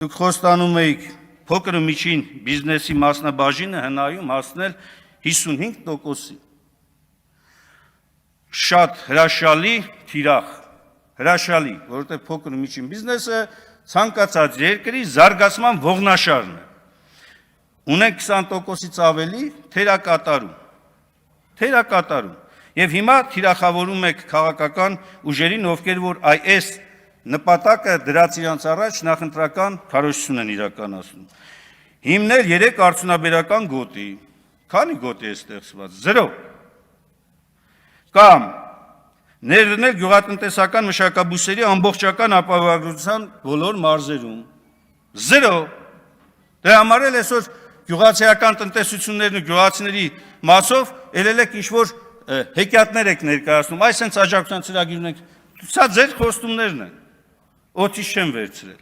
Դուք խոստանում էիք փոքր ու միջին բիզնեսի մասնաբաժինը հնայում հասնել 55%-ի։ Շատ հրաշալի թիրախ, հրաշալի, որովհետև փոքր ու միջին բիզնեսը ցանկացած երկրի զարգացման ողնաշարն է։ Ունենք 20%-ից ավելի թերակատարում։ Եվ հիմա թիրախավորում եք քաղաքական ուժերին, ովքեր որ այս նպատակը դրած իրանց առաջ նախընտրական քարոզություն են իրականացնում։ Հիմնել 3 արդյունաբերական գոտի, քանի գոտի է ստեղծված, 0, կամ ներդնել գյուղատնտեսական մշակաբույսերի ամբողջական ապահովագրության բոլոր մարզերում, 0, դե համար էլ այսօր գյուղացիական տնտեսություններն ու գյուղացիների մասով ելել եք ինչ-որ հեքիաթներ եք ներկայացնում, այս հենց աջակցության ծրագիր ունենք, սա ձեր խոստումներն են, օդից չեմ վերցրել։